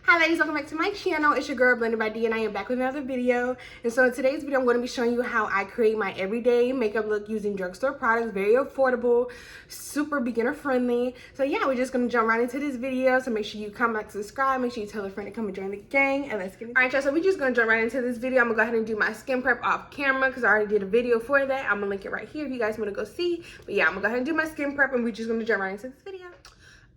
Hi ladies, welcome back to my channel. It's your girl Blendedbydee and I am back with another video. And so in today's video, I'm going to be showing you how I create my everyday makeup look using drugstore products. Very affordable, super beginner friendly. So yeah, we're just going to jump right into this video. So make sure you come back, subscribe, make sure you tell a friend to come and join the gang, and let's get into it. Alright y'all, so we're just going to jump right into this video. I'm going to go ahead and do my skin prep off camera because I already did a video for that. I'm going to link it right here if you guys want to go see. But yeah, I'm going to go ahead and do my skin prep and we're just going to jump right into this video.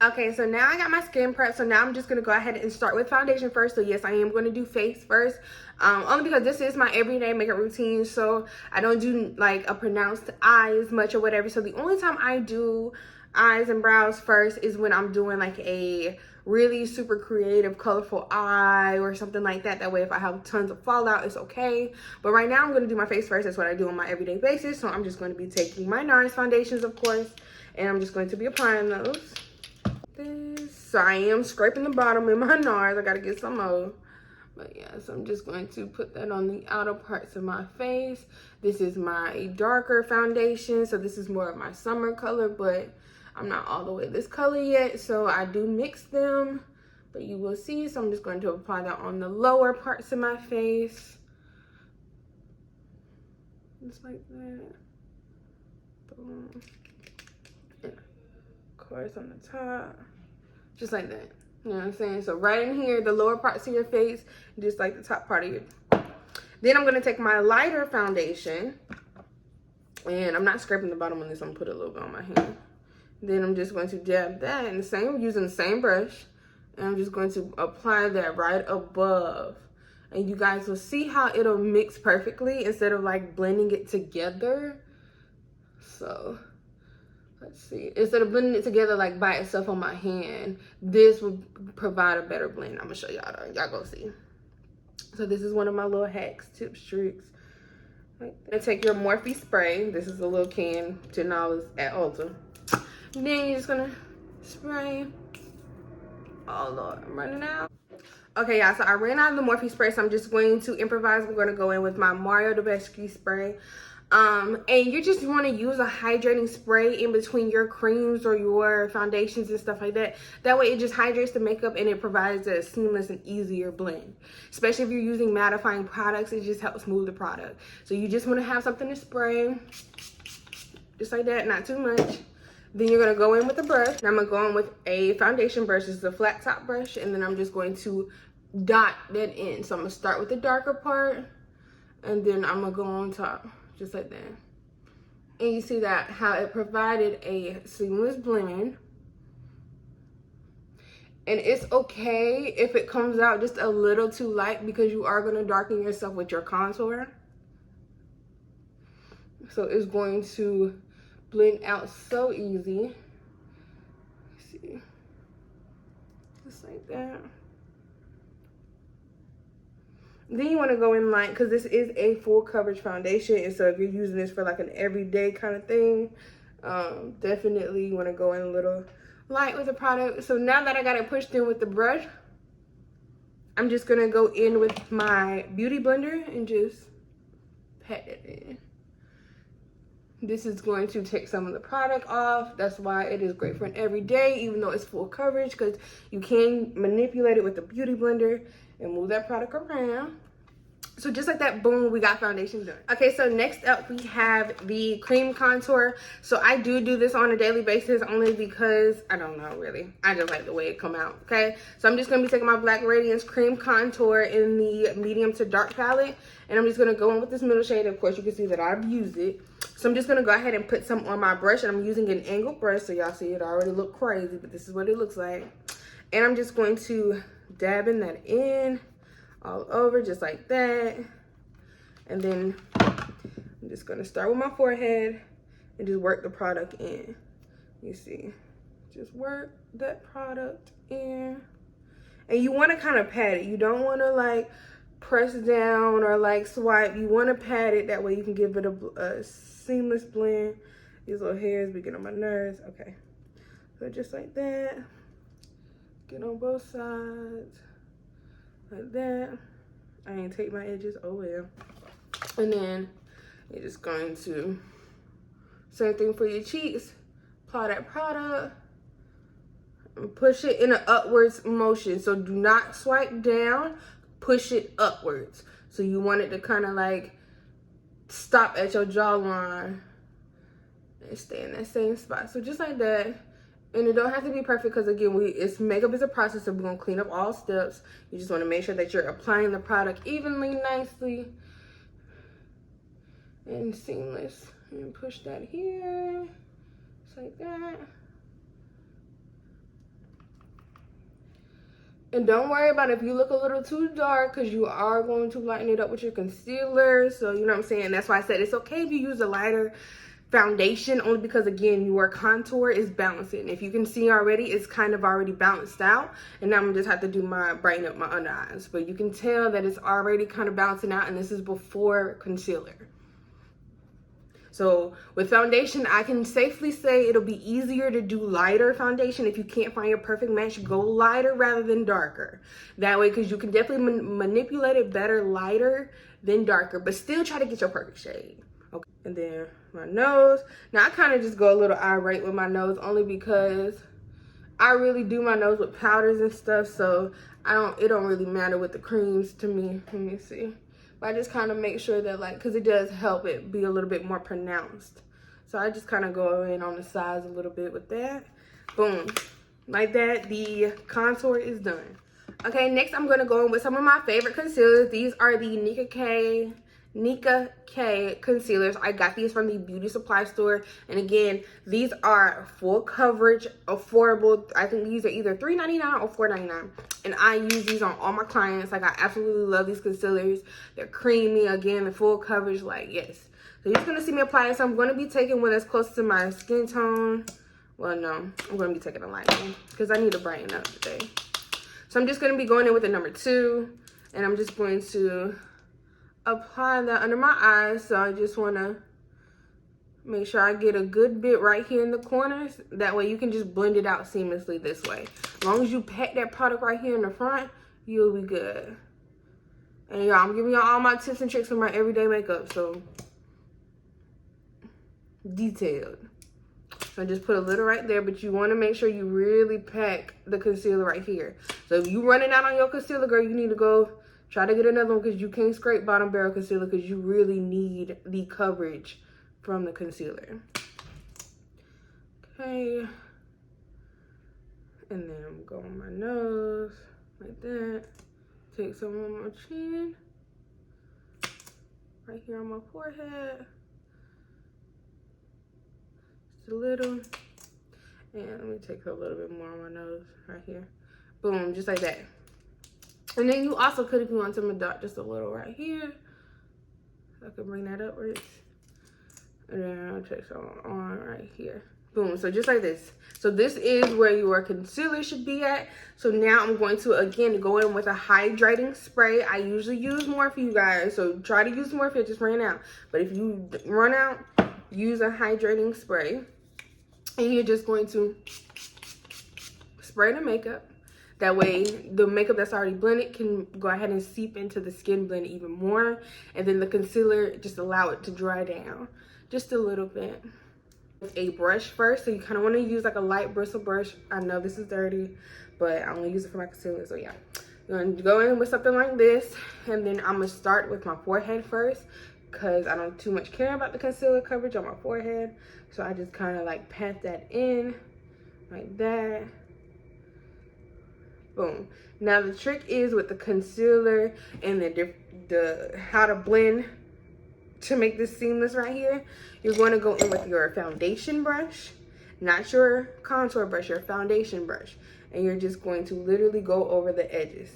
Okay, so now I got my skin prep. So now I'm just going to go ahead and start with foundation first. So yes, I am going to do face first. Only because this is my everyday makeup routine. So I don't do like a pronounced eyes much or whatever. So the only time I do eyes and brows first is when I'm doing like a really super creative, colorful eye or something like that. That way if I have tons of fallout, it's okay. But right now I'm going to do my face first. That's what I do on my everyday basis. So I'm just going to be taking my Nars foundations, of course. And I'm just going to be applying those. So I am scraping the bottom in my Nars. I gotta get some more. But yeah, so I'm just going to put that on the outer parts of my face. This is my darker foundation, so this is more of my summer color, but I'm not all the way this color yet, so I do mix them, but you will see. So I'm just going to apply that on the lower parts of my face, just like that. Boom. And of course on the top, just like that. You know what I'm saying? So right in here, the lower parts of your face, just like the top part of your. Then I'm gonna take my lighter foundation, and I'm not scraping the bottom on this. I'm gonna put a little bit on my hand. Then I'm just going to dab that in the same, using the same brush, and I'm just going to apply that right above. And you guys will see how it'll mix perfectly instead of like blending it together. So let's see, instead of blending it together like by itself on my hand, this would provide a better blend. I'm gonna show y'all though. Y'all go see. So this is one of my little hacks, tips, tricks. I'm gonna take your Morphe spray. This is a little can, $10 at Ulta. And then you're just gonna spray. Oh Lord, I'm running out. Okay, y'all, so I ran out of the Morphe spray, so I'm just going to improvise. We're gonna go in with my Mario de Besky spray. And you just want to use a hydrating spray in between your creams or your foundations and stuff like that. That way it just hydrates the makeup and it provides a seamless and easier blend. Especially if you're using mattifying products, it just helps smooth the product. So you just want to have something to spray, just like that, not too much. Then you're going to go in with a brush. And I'm going to go in with a foundation brush. This is a flat top brush. And then I'm just going to dot that in. So I'm going to start with the darker part, and then I'm going to go on top. Just like that. And you see that how it provided a seamless blend. And it's okay if it comes out just a little too light because you are going to darken yourself with your contour. So it's going to blend out so easy. See, just like that. Then you want to go in light because this is a full coverage foundation, and so if you're using this for like an everyday kind of thing, definitely you want to go in a little light with the product. So now that I got it pushed in with the brush, I'm just going to go in with my beauty blender and just pat it in. This is going to take some of the product off. That's why it is great for an everyday, even though it's full coverage, because you can manipulate it with the beauty blender and move that product around. So just like that, boom, we got foundation done. Okay, so next up we have the cream contour. So I do this on a daily basis only because, I don't know really, I just like the way it come out, okay? So I'm just gonna be taking my Black Radiance cream contour in the medium to dark palette, and I'm just gonna go in with this middle shade. Of course, you can see that I've used it. So I'm just gonna go ahead and put some on my brush, and I'm using an angled brush, so y'all see it already look crazy, but this is what it looks like. And I'm just going to dabbing that in all over just like that. And then I'm just gonna start with my forehead and just work the product in. You see, just work that product in. And you want to kind of pat it. You don't want to like press down or like swipe. You want to pat it, that way you can give it a seamless blend. These little hairs be getting on my nerves. Okay, so just like that. Get on both sides like that. I ain't take my edges, oh well. And then you're just going to, same thing for your cheeks, apply that product, push it in an upwards motion. So do not swipe down, push it upwards. So you want it to kind of like stop at your jawline and stay in that same spot. So just like that. And it don't have to be perfect because again, makeup is a process, so we're gonna clean up all steps. You just want to make sure that you're applying the product evenly, nicely, and seamless. And push that here, just like that. And don't worry about if you look a little too dark, because you are going to lighten it up with your concealer. So you know what I'm saying? That's why I said it's okay if you use a lighter foundation, only because again, your contour is balancing. If you can see already, it's kind of already balanced out, and now I'm gonna just have to do brighten up my under eyes. But you can tell that it's already kind of balancing out, and this is before concealer. So with foundation, I can safely say it'll be easier to do lighter foundation. If you can't find your perfect match, go lighter rather than darker. That way, because you can definitely manipulate it better lighter than darker, but still try to get your perfect shade. Okay, and then my nose. Now I kind of just go a little irate with my nose, only because I really do my nose with powders and stuff, so it don't really matter with the creams to me. Let me see. But I just kind of make sure that, like, because it does help it be a little bit more pronounced. So I just kind of go in on the sides a little bit with that. Boom. Like that, the contour is done. Okay, next I'm going to go in with some of my favorite concealers. These are the Nika K concealers. I got these from the beauty supply store, and again, these are full coverage, affordable. I think these are either $3.99 or $4.99, and I use these on all my clients. Like, I absolutely love these concealers. They're creamy, again, the full coverage, like, yes. So you're just gonna see me apply it. So I'm gonna be taking one that's close to my skin tone. Well, no, I'm gonna be taking a light one because I need to brighten up today. So I'm just gonna be going in with the number 2, and I'm just going to apply that under my eyes. So I just want to make sure I get a good bit right here in the corners. That way you can just blend it out seamlessly this way. As long as you pack that product right here in the front, you'll be good. And y'all, I'm giving y'all all my tips and tricks for my everyday makeup, so detailed. So I just put a little right there, but you want to make sure you really pack the concealer right here. So if you running out on your concealer, girl, you need to go try to get another one, because you can't scrape bottom barrel concealer, because you really need the coverage from the concealer. Okay. And then I'm going on my nose, like that. Take some on my chin. Right here on my forehead. Just a little. And let me take a little bit more on my nose, right here. Boom, just like that. And then you also could, if you want to dot just a little right here. So I can bring that upwards. And then I'll take some on right here. Boom, so just like this. So this is where your concealer should be at. So now I'm going to, again, go in with a hydrating spray. I usually use Morphe, you guys. So try to use Morphe, it just ran out. But if you run out, use a hydrating spray. And you're just going to spray the makeup. That way, the makeup that's already blended can go ahead and seep into the skin blend even more. And then the concealer, just allow it to dry down just a little bit. With a brush first, so you kind of want to use like a light bristle brush. I know this is dirty, but I'm going to use it for my concealer, so yeah. I'm going to go in with something like this, and then I'm going to start with my forehead first, because I don't too much care about the concealer coverage on my forehead. So I just kind of like pat that in like that. Boom. Now the trick is with the concealer and the how to blend to make this seamless right here. You're going to go in with your foundation brush, not your contour brush, your foundation brush, and you're just going to literally go over the edges.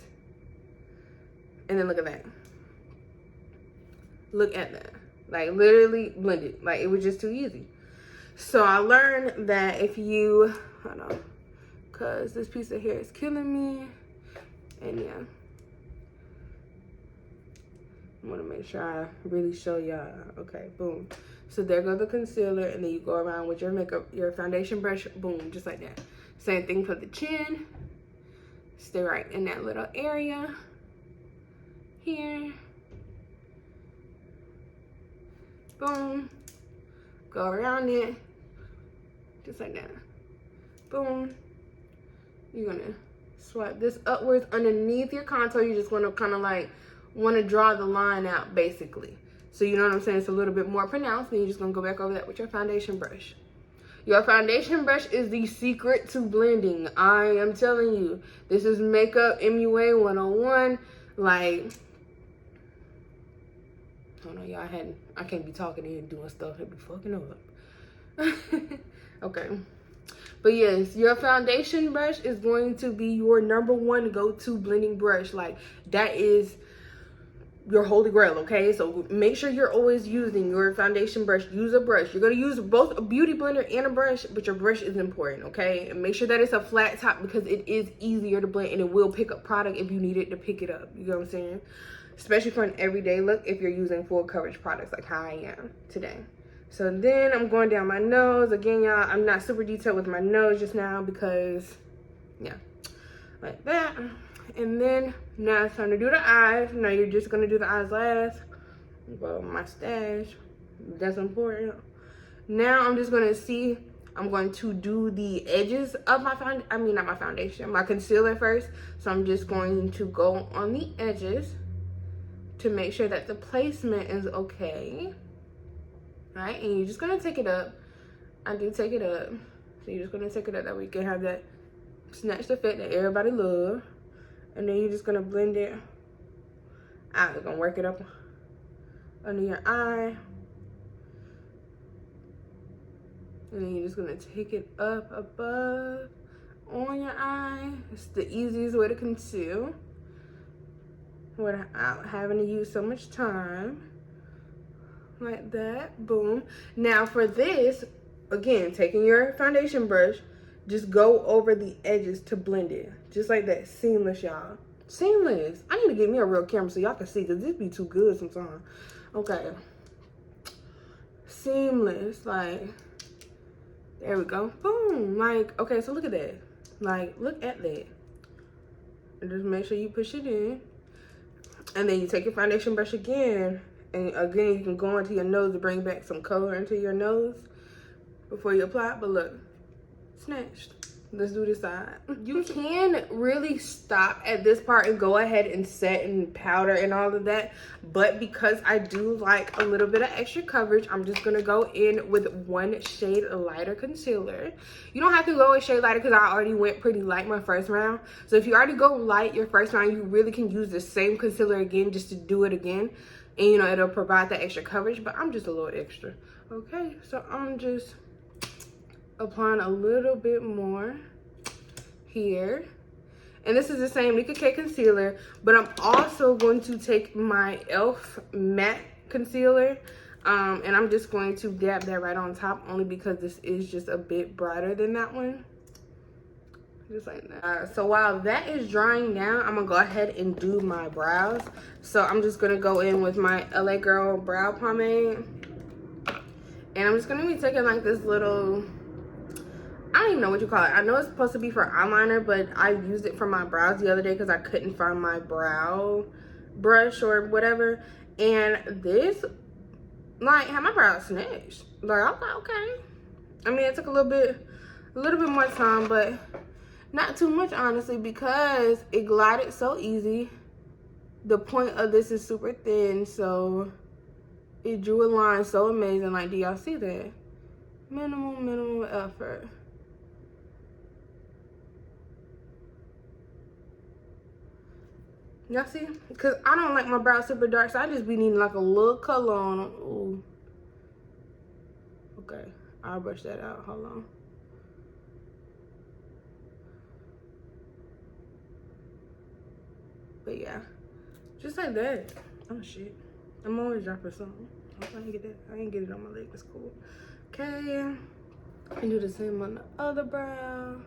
And then look at that. Look at that. Like, literally blend it. Like, it was just too easy. So I learned that if you, hold on, because this piece of hair is killing me. And yeah, I want to make sure I really show y'all. Okay, boom. So there goes the concealer, and then you go around with your makeup, your foundation brush, boom, just like that. Same thing for the chin. Stay right in that little area here. Boom. Go around it, just like that. Boom. you're gonna swipe this upwards underneath your contour. You just want to kind of like want to draw the line out basically. So you know what I'm saying? It's a little bit more pronounced. Then you're just gonna go back over that with your foundation brush. Your foundation brush is the secret to blending. I am telling you, this is makeup MUA 101. Like, hold on, y'all. I can't be talking and doing stuff and be fucking up. Okay. But yes, your foundation brush is going to be your #1 go-to blending brush. Like, that is your holy grail, okay? So make sure you're always using your foundation brush. Use a brush. You're going to use both a beauty blender and a brush, but your brush is important, okay? And make sure that it's a flat top because it is easier to blend and it will pick up product if you need it to pick it up. You know what I'm saying? Especially for an everyday look if you're using full coverage products like how I am today. So then I'm going down my nose. Again, y'all, I'm not super detailed with my nose just now because, yeah, like that. And then now it's time to do the eyes. Now you're just gonna do the eyes last. Well, my stash, that's important. Now I'm just gonna see, I'm going to do the edges of my my concealer first. So I'm just going to go on the edges to make sure that the placement is okay. Right, and you're just gonna take it up. I do take it up. So you're just gonna take it up that we can have that snatched effect that everybody loves. And then you're just gonna blend it out. You're gonna work it up under your eye. And then you're just gonna take it up above on your eye. It's the easiest way to conceal without having to use so much time. Like that, boom. Now for this, again, taking your foundation brush, just go over the edges to blend it. Just like that. Seamless, y'all. Seamless. I need to get me a real camera so y'all can see because this be too good sometimes. Okay. Seamless. Like, there we go. Boom. Like, okay, so look at that. Like, look at that. And just make sure you push it in. And then you take your foundation brush again. And again, you can go into your nose to bring back some color into your nose before you apply it. But look. Snatched. Let's do this side. You can really stop at this part and go ahead and set and powder and all of that, but because I do like a little bit of extra coverage, I'm just gonna go in with 1 shade lighter concealer. You don't have to go a shade lighter because I already went pretty light my first round. So if you already go light your first round, you really can use the same concealer again just to do it again, and you know it'll provide that extra coverage. But I'm just a little extra. Okay, so I'm just applying a little bit more here, and this is the same Nicka K concealer, but I'm also going to take my e.l.f. matte concealer, and I'm just going to dab that right on top, only because this is just a bit brighter than that one, just like that. So while that is drying down, I'm gonna go ahead and do my brows. So I'm just gonna go in with my LA Girl brow pomade, and I'm just gonna be taking like this little, I don't even know what you call it. I know it's supposed to be for eyeliner, but I used it for my brows the other day because I couldn't find my brow brush or whatever. And this, like, had my brows snatched. Like, I was like, okay. I mean, it took a little bit more time, but not too much, honestly, because it glided so easy. The point of this is super thin, so it drew a line so amazing. Like, do y'all see that? Minimal effort. Y'all see? Because I don't like my brows super dark, so I just be needing like a little color on them. Ooh. Okay, I'll brush that out. Hold on. But yeah, just like that. Oh shit, I'm always dropping something. I didn't get that. I didn't get it on my leg. It's cool. Okay, I can do the same on the other brow.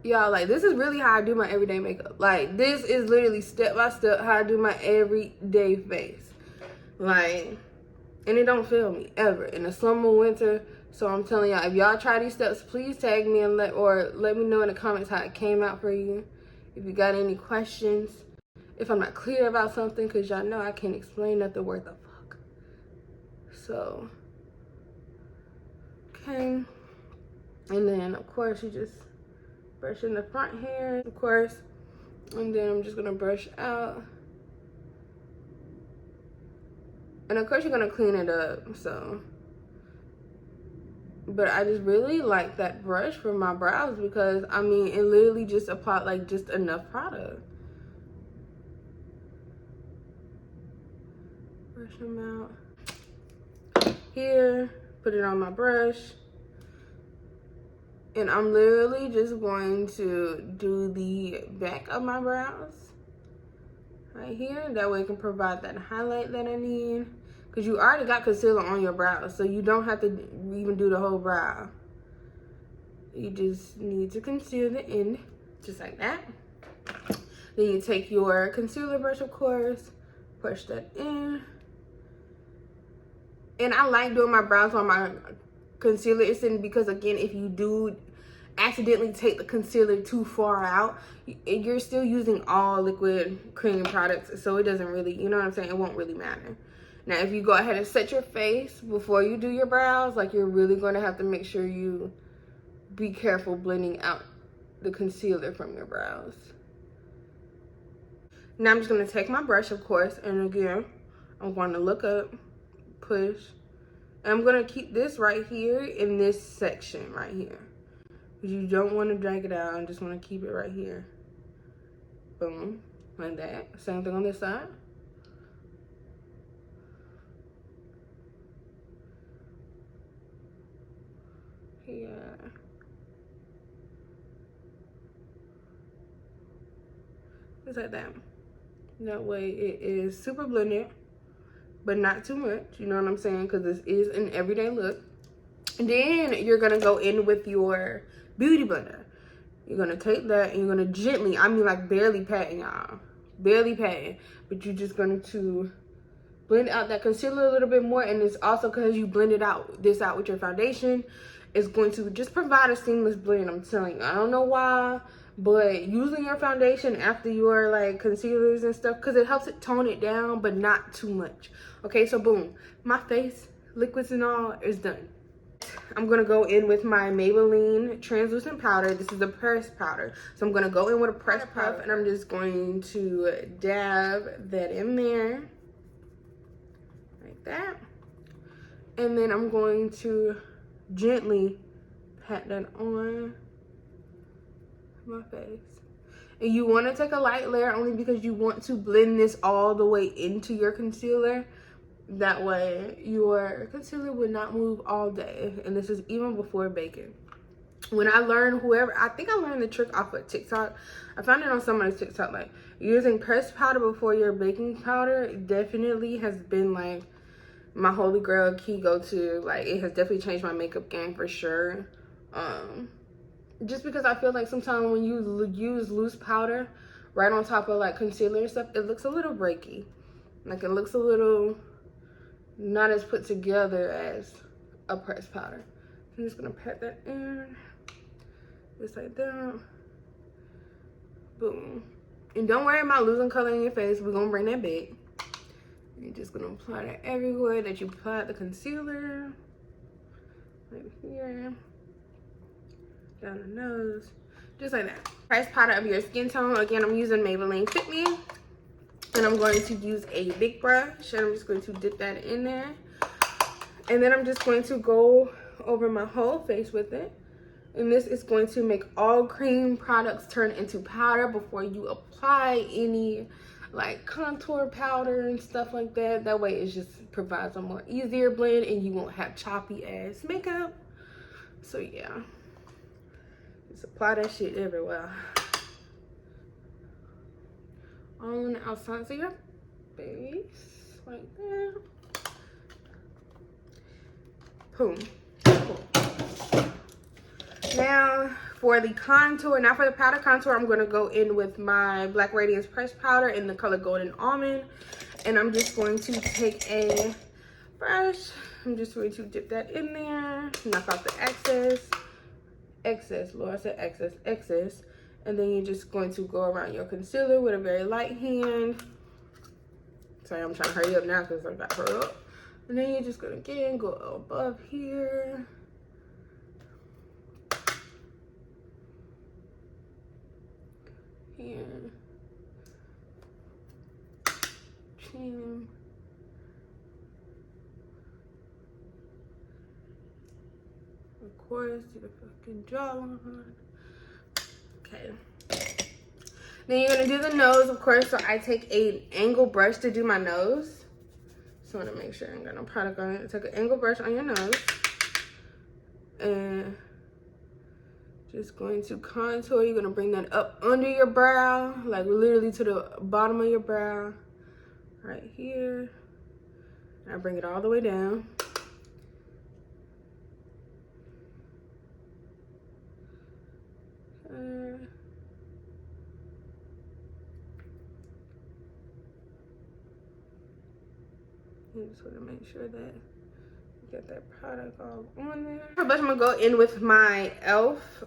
Y'all, like, this is really how I do my everyday makeup. Like, this is literally step by step how I do my everyday face. Like, and it don't fail me ever in the summer, winter. So I'm telling y'all, if y'all try these steps, please tag me and let me know in the comments how it came out for you. If you got any questions, if I'm not clear about something, because y'all know I can't explain nothing worth a fuck. So, okay. And then, of course, you just brush in the front here, of course. And then I'm just gonna brush out. And of course, you're gonna clean it up, so. But I just really like that brush for my brows because, I mean, it literally just applied like just enough product. Brush them out. Here, put it on my brush. And I'm literally just going to do the back of my brows right here. That way it can provide that highlight that I need. Because you already got concealer on your brows, so you don't have to even do the whole brow. You just need to conceal the end, just like that. Then you take your concealer brush, of course, push that in. And I like doing my brows while my concealer is in, because again, if you do accidentally take the concealer too far out, you're still using all liquid cream products, so it doesn't really, you know what I'm saying, it won't really matter. Now, if you go ahead and set your face before you do your brows, like, you're really going to have to make sure you be careful blending out the concealer from your brows. Now, I'm just going to take my brush, of course, and again, I'm going to look up, push, and I'm going to keep this right here in this section right here. Because you don't want to drag it out, I just want to keep it right here. Boom, like that. Same thing on this side. Yeah. Just like that. That way it is super blended, but not too much. You know what I'm saying? Because this is an everyday look. And then you're going to go in with your beauty blender. You're going to take that and you're going to gently, I mean like barely patting, y'all. Barely patting. But you're just going to blend out that concealer a little bit more. And it's also because you blended this out with your foundation. It's going to just provide a seamless blend, I'm telling you. I don't know why, but using your foundation after your like concealers and stuff, because it helps it tone it down, but not too much. Okay, so boom, my face, liquids and all, is done. I'm gonna go in with my Maybelline translucent powder. This is a pressed powder. So I'm gonna go in with a pressed puff, and I'm just going to dab that in there, like that. And then I'm going to gently pat that on my face. And you want to take a light layer only because you want to blend this all the way into your concealer. That way your concealer would not move all day. And this is even before baking. When I learned, I think I learned the trick off of TikTok. I found it on somebody's TikTok, like using pressed powder before your baking powder definitely has been like my holy grail key go-to. Like, it has definitely changed my makeup game for sure. Just because I feel like sometimes when you use loose powder right on top of like concealer and stuff, it looks a little breaky. Like, it looks a little not as put together as a pressed powder. I'm just gonna pat that in, just like that. Boom. And don't worry about losing color in your face. We're gonna bring that back. You're just gonna apply that everywhere that you applied the concealer. Right here. Down the nose. Just like that. Pressed powder of your skin tone. Again, I'm using Maybelline Fit Me. And I'm going to use a big brush. And I'm just going to dip that in there. And then I'm just going to go over my whole face with it. And this is going to make all cream products turn into powder before you apply any like contour powder and stuff like that. That way it just provides a more easier blend and you won't have choppy ass makeup. So yeah, just apply that shit everywhere. On the outside of your face, like that. Boom. Now for the contour, now for the powder contour, I'm going to go in with my Black Radiance pressed powder in the color Golden Almond. And I'm just going to take a brush. I'm just going to dip that in there, knock out the excess, Lord, I said excess. And then you're just going to go around your concealer with a very light hand. Sorry, I'm trying to hurry up now because I got hurried up. And then you're just going to again go above here. here. Chin. Of course, do the fucking jawline. Okay. Then you're gonna do the nose, of course. So I take an angle brush to do my nose. So I wanna make sure I'm gonna product on it. Take an angle brush on your nose. And just going to contour. You're gonna bring that up under your brow, like literally to the bottom of your brow. Right here. I bring it all the way down. I just want to make sure that you get that product all on there. I'm gonna go in with my e.l.f.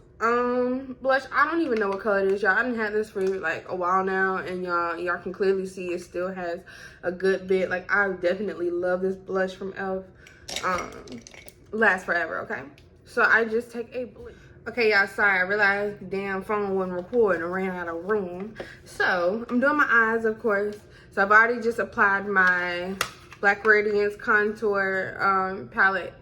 blush. I don't even know what color it is, y'all. I done had this for like a while now, and y'all can clearly see it still has a good bit. Like, I definitely love this blush from e.l.f. Lasts forever, okay? So I just take a blue. Okay, y'all, sorry, I realized the damn phone wasn't recording and ran out of room. So I'm doing my eyes, of course. So I've already just applied my Black Radiance contour palette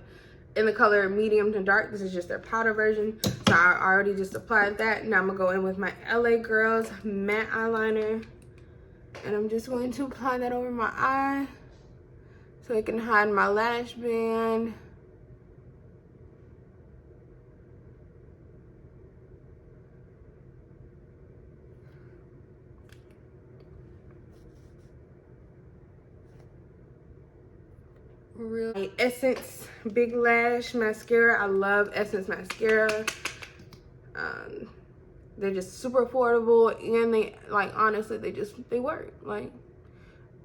in the color medium to dark. This is just their powder version. So I already just applied that. Now I'm gonna go in with my LA Girls matte eyeliner. And I'm just going to apply that over my eye so I can hide my lash band. Real Essence Big Lash Mascara. I love Essence mascara. They're just super affordable, and they, like, honestly, they work. Like,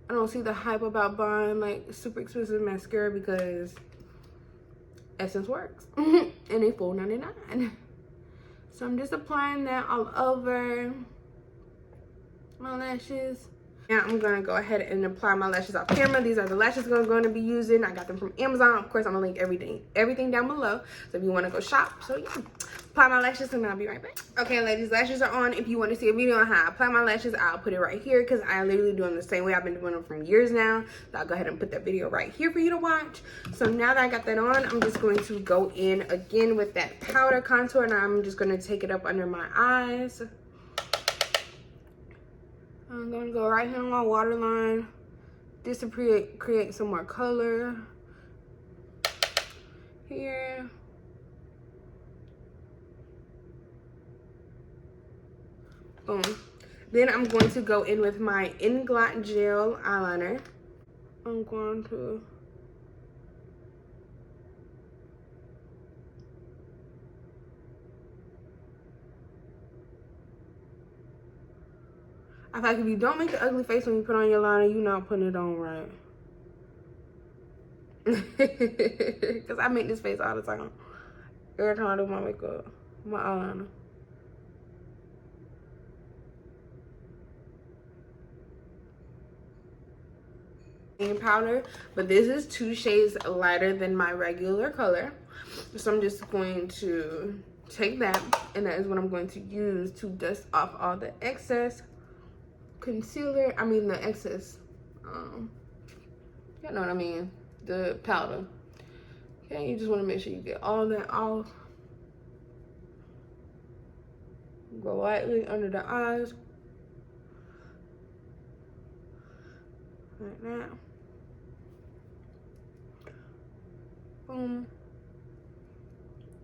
I don't see the hype about buying like super expensive mascara because Essence works. And they $4.99. So I'm just applying that all over my lashes. Now I'm gonna go ahead and apply my lashes off camera. These are the lashes I'm going to be using. I got them from Amazon. Of course, I'm gonna link everything down below. So if you wanna go shop, so yeah, apply my lashes and I'll be right back. Okay, ladies, lashes are on. If you want to see a video on how I apply my lashes, I'll put it right here because I literally do them the same way. I've been doing them for years now. So I'll go ahead and put that video right here for you to watch. So now that I got that on, I'm just going to go in again with that powder contour, and I'm just gonna take it up under my eyes. I'm gonna go right here on my waterline just to create some more color here. Boom. Then I'm going to go in with my INGLOT gel eyeliner. I'm going to I feel like if you don't make the ugly face when you put on your liner, you're not putting it on right. Because I make this face all the time. Every time I do my makeup, my eyeliner. Powder, but this is 2 shades lighter than my regular color. So I'm just going to take that, and that is what I'm going to use to dust off all the excess concealer. I mean the excess, you know what I mean, the powder. Okay, you just want to make sure you get all that off. Go lightly under the eyes, like that. Boom.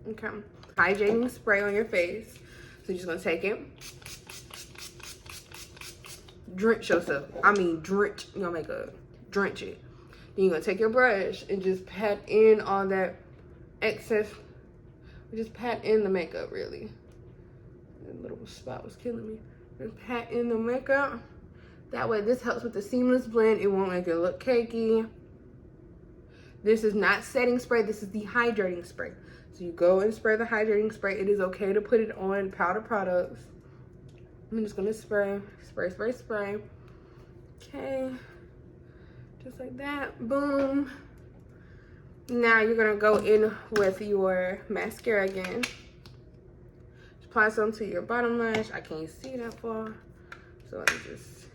Okay, hydrating spray on your face. So you're just gonna take it, drench yourself. I mean, drench your makeup. Drench it. Then you're gonna take your brush and just pat in all that excess. Just pat in the makeup, really. That little spot was killing me. Just pat in the makeup. That way, this helps with the seamless blend. It won't make it look cakey. This is not setting spray. This is the hydrating spray. So you go and spray the hydrating spray. It is okay to put it on powder products. I'm just gonna spray, spray, spray, spray. Okay, just like that, boom. Now you're gonna go in with your mascara again. Apply some to your bottom lash. I can't see that far. So I just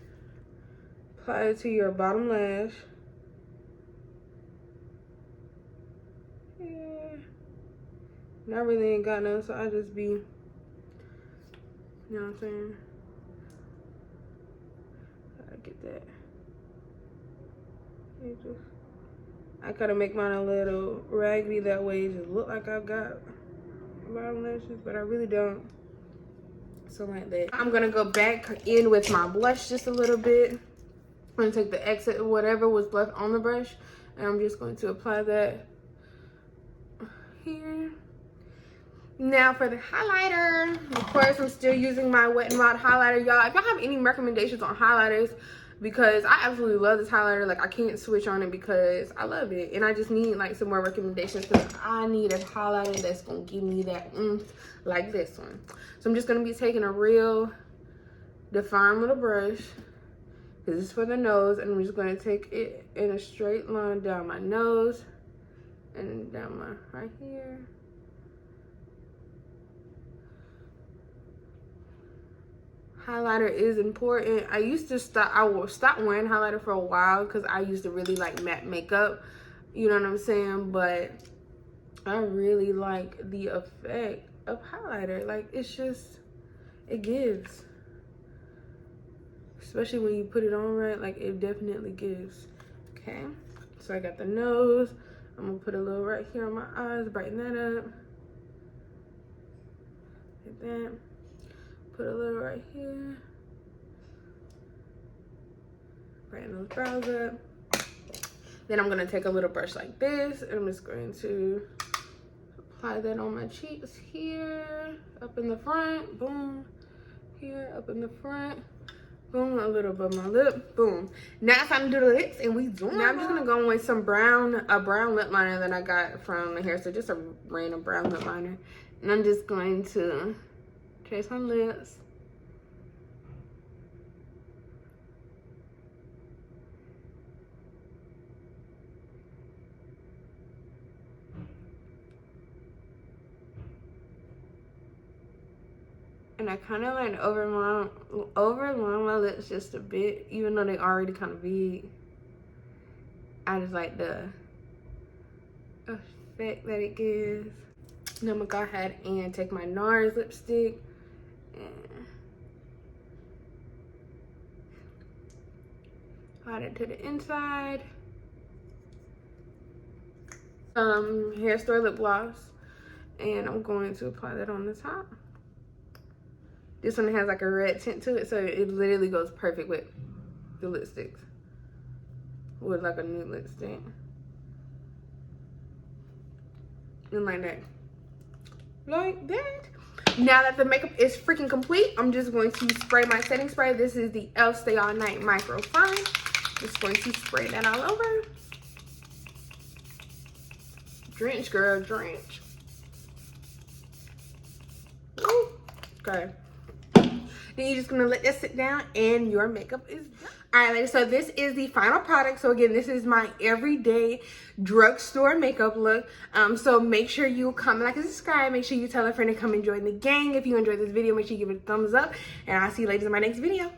apply it to your bottom lash. Yeah. And I really ain't got none, so I just be, you know what I'm saying? Gotta get that. I gotta make mine a little raggedy, that way it just look like I've got bottom lashes, but I really don't. So like that. I'm gonna go back in with my blush just a little bit. I'm gonna take the excess, whatever was left on the brush, and I'm just going to apply that here. Now for the highlighter, of course I'm still using my Wet n Wild highlighter, y'all. If y'all have any recommendations on highlighters, because I absolutely love this highlighter, like I can't switch on it because I love it, and I just need like some more recommendations because I need a highlighter that's gonna give me that like this one. So I'm just gonna be taking a real defined little brush, this is for the nose, and I'm just gonna take it in a straight line down my nose and down my right here. Highlighter is important. I will stop wearing highlighter for a while because I used to really like matte makeup, you know what I'm saying? But I really like the effect of highlighter. Like, it's just, it gives, especially when you put it on right, like it definitely gives. Okay, so I got the nose. I'm gonna put a little right here on my eyes, brighten that up like that. Put a little right here. Brighten those brows up. Then I'm gonna take a little brush like this, and I'm just going to apply that on my cheeks here, up in the front, boom. Here, up in the front, boom, a little above my lip, boom. Now it's time to do the lips, and we doing. Now I'm just gonna go in with some a brown lip liner that I got from the hair store, just a random brown lip liner. And I'm just going to trace my lips. And I kind of like overline my lips just a bit, even though they already kind of big. I just like the effect that it gives. Now I'm gonna go ahead and take my Nars lipstick and add it to the inside. Hair store lip gloss, and I'm going to apply that on the top. This one has like a red tint to it, so it literally goes perfect with the lipsticks, with like a nude lipstick. And like that. Like that. Now that the makeup is freaking complete, I'm just going to spray my setting spray. This is the e.l.f. Stay All Night Micro Fine. Just going to spray that all over. Drench, girl, drench. Woo. Okay. Then you're just gonna let that sit down, and your makeup is done. All right, ladies, so this is the final product. So again, this is my everyday drugstore makeup look. So make sure you comment, like, and subscribe. Make sure you tell a friend to come and join the gang. If you enjoyed this video, make sure you give it a thumbs up, and I'll see you ladies in my next video.